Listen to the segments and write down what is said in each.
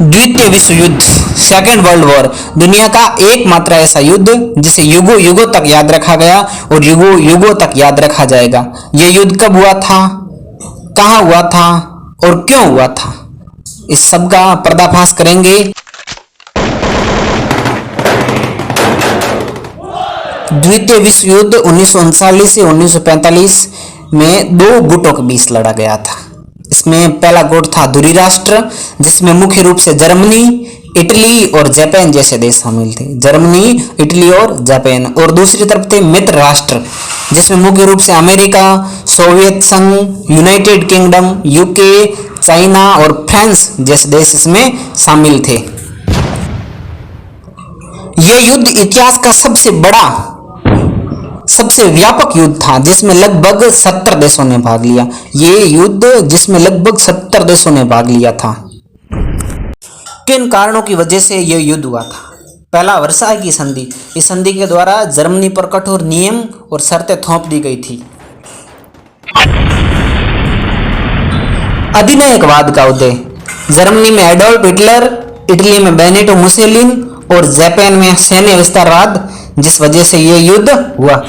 द्वितीय विश्व युद्ध, सेकेंड वर्ल्ड वॉर, दुनिया का एकमात्र ऐसा युद्ध जिसे युगों युगों तक याद रखा गया और युगों युगों तक याद रखा जाएगा। यह युद्ध कब हुआ था, कहां हुआ था और क्यों हुआ था, इस सब का पर्दाफाश करेंगे। द्वितीय विश्व युद्ध 1939 से 1945 में दो गुटों के बीच लड़ा गया था। इसमें पहला गुट था ध्रुवीय राष्ट्र, जिसमें मुख्य रूप से जर्मनी, इटली और जापान जैसे देश शामिल थे। जर्मनी, इटली और जापान। और दूसरी तरफ थे मित्र राष्ट्र, जिसमें मुख्य रूप से अमेरिका, सोवियत संघ, यूनाइटेड किंगडम, यूके, चाइना और फ्रांस जैसे देश इसमें शामिल थे। यह युद्ध इतिहास का सबसे बड़ा, सबसे व्यापक युद्ध था, जिसमें लगभग 70 देशों ने भाग लिया। ये युद्ध जिसमें लगभग 70 देशों ने भाग लिया था। किन कारणों की वजह से यह युद्ध हुआ था? पहला, वर्साई की संधि। इस संधि के द्वारा जर्मनी पर कठोर नियम और शर्तें थोप दी गई थी। अधिनायकवाद का उदय। जर्मनी में एडोल्फ हिटलर, इटली में बेनिटो मुसोलिनी और जापान में सैन्य विस्तारवाद, जिस वजह से यह युद्ध हुआ।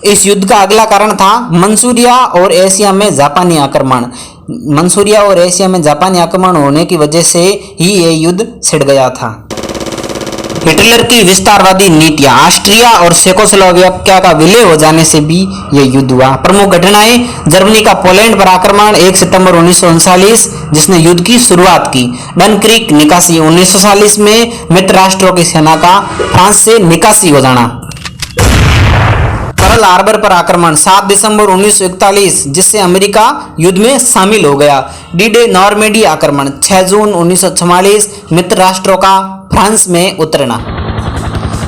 इस युद्ध का अगला कारण था मंसूरिया और एशिया में जापानी आक्रमण। मंसूरिया और एशिया में जापानी आक्रमण होने की वजह से ही यह युद्ध छिड़ गया था। हिटलर की विस्तारवादी नीतियां, ऑस्ट्रिया और चेकोस्लोवाकिया का विलय हो जाने से भी यह युद्ध हुआ। प्रमुख घटनाएं, जर्मनी का पोलैंड पर आक्रमण 1 सितंबर 1939, जिसने युद्ध की शुरुआत की। डनक्रिक निकासी 1940 में मित्र राष्ट्रों की सेना का फ्रांस से निकासी हो जाना। पर्ल हार्बर पर आक्रमण 7 दिसंबर 1941, जिससे अमेरिका युद्ध में शामिल हो गया। डी-डे नॉर्मेडी आक्रमण 6 जून 1944, मित्र राष्ट्रों का फ्रांस में उतरना।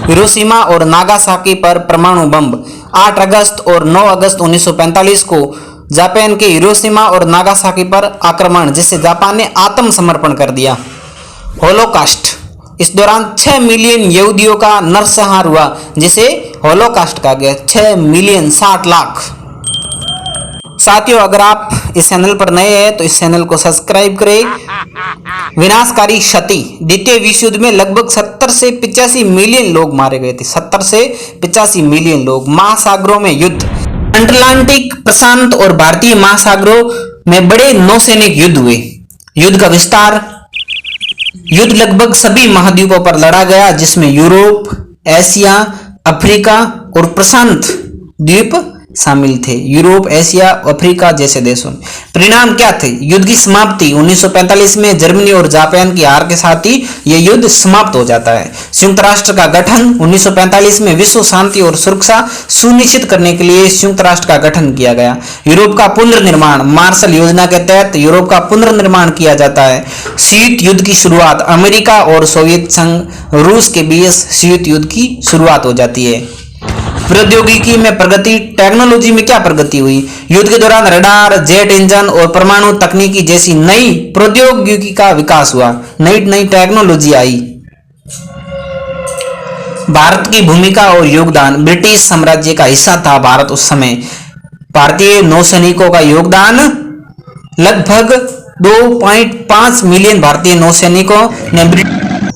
हिरोशिमा और नागासाकी पर परमाणु बम 8 अगस्त और 9 अगस्त 1945 को जापान के हिरोशिमा और नागासाकी पर आक्रमण, जिससे जापान ने आत्मसमर्पण कर दिया। होलोकास्ट, इस दौरान 6 मिलियन यहूदियों का नरसंहार हुआ, जिसे होलोकास्ट कहा गया। 6 मिलियन 60 लाख। साथियों, अगर आप इस चैनल पर नए हैं तो इस चैनल को सब्सक्राइब करें। विनाशकारी क्षति। द्वितीय विश्व युद्ध में लगभग 70 से 85 मिलियन लोग मारे गए थे। 70 से 85 मिलियन लोग। महासागरों में युद्ध। अटलांटिक, प्रशांत और भारतीय महासागरों में बड़े नौसैनिक युद्ध हुए। युद्ध का विस्तार। युद्ध लगभग सभी महाद्वीपों पर लड़ा गया, जिसमें यूरोप, एशिया, अफ्रीका और प्रशांत द्वीप शामिल थे। यूरोप, एशिया, अफ्रीका जैसे देशों में। परिणाम क्या थे? युद्ध की समाप्ति 1945 में जर्मनी और जापान की हार के साथ ही यह युद्ध समाप्त हो जाता है। संयुक्त राष्ट्र का गठन 1945 में विश्व शांति और सुरक्षा सुनिश्चित करने के लिए संयुक्त राष्ट्र का गठन किया गया। यूरोप का पुनर्निर्माण। मार्शल योजना के तहत यूरोप का पुनर्निर्माण किया जाता है। शीत युद्ध की शुरुआत। अमेरिका और सोवियत संघ, रूस के बीच शीत युद्ध की शुरुआत हो जाती है। प्रौद्योगिकी में प्रगति। टेक्नोलॉजी में क्या प्रगति हुई? युद्ध के दौरान रडार, जेट इंजन और परमाणु तकनीकी जैसी नई प्रौद्योगिकी का विकास हुआ। नई टेक्नोलॉजी आई। भारत की भूमिका और योगदान। ब्रिटिश साम्राज्य का हिस्सा था भारत उस समय। भारतीय नौसैनिकों का योगदान लगभग 2.5 मिलियन भारतीय नौसैनिकों ने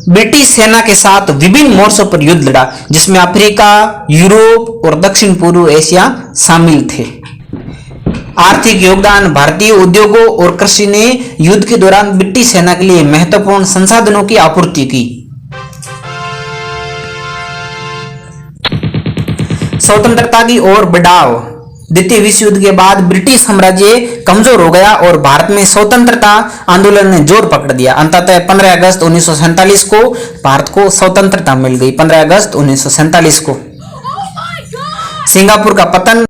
ब्रिटिश सेना के साथ विभिन्न मोर्चों पर युद्ध लड़ा, जिसमें अफ्रीका, यूरोप और दक्षिण पूर्व एशिया शामिल थे। आर्थिक योगदान। भारतीय उद्योगों और कृषि ने युद्ध के दौरान ब्रिटिश सेना के लिए महत्वपूर्ण संसाधनों की आपूर्ति की। स्वतंत्रता की ओर बढ़ाव। द्वितीय विश्व युद्ध के बाद ब्रिटिश साम्राज्य कमजोर हो गया और भारत में स्वतंत्रता आंदोलन ने जोर पकड़ दिया। अंततः 15 अगस्त 1947 को भारत को स्वतंत्रता मिल गई। 15 अगस्त 1947 को। सिंगापुर का पतन।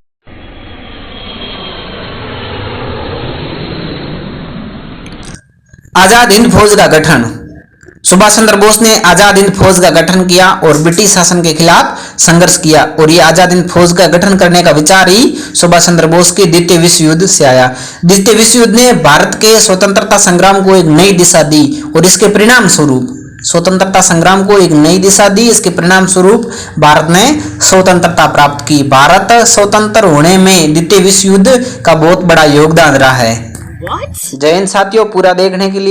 आजाद हिंद फौज का गठन। सुभाष चंद्र बोस ने आजाद हिंद फौज का गठन किया और ब्रिटिश शासन के खिलाफ संघर्ष किया, और ये आजाद हिंद फौज का गठन करने का विचार ही सुभाष चंद्र बोस के द्वितीय विश्व युद्ध से आया। द्वितीय विश्व युद्ध ने भारत के स्वतंत्रता संग्राम को एक नई दिशा दी और इसके परिणाम स्वरूप स्वतंत्रता संग्राम को एक नई दिशा दी। इसके परिणाम स्वरूप भारत ने स्वतंत्रता प्राप्त की। भारत स्वतंत्र होने में द्वितीय विश्व युद्ध का बहुत बड़ा योगदान रहा है। What? जय हिंद साथियों, पूरा देखने के लिए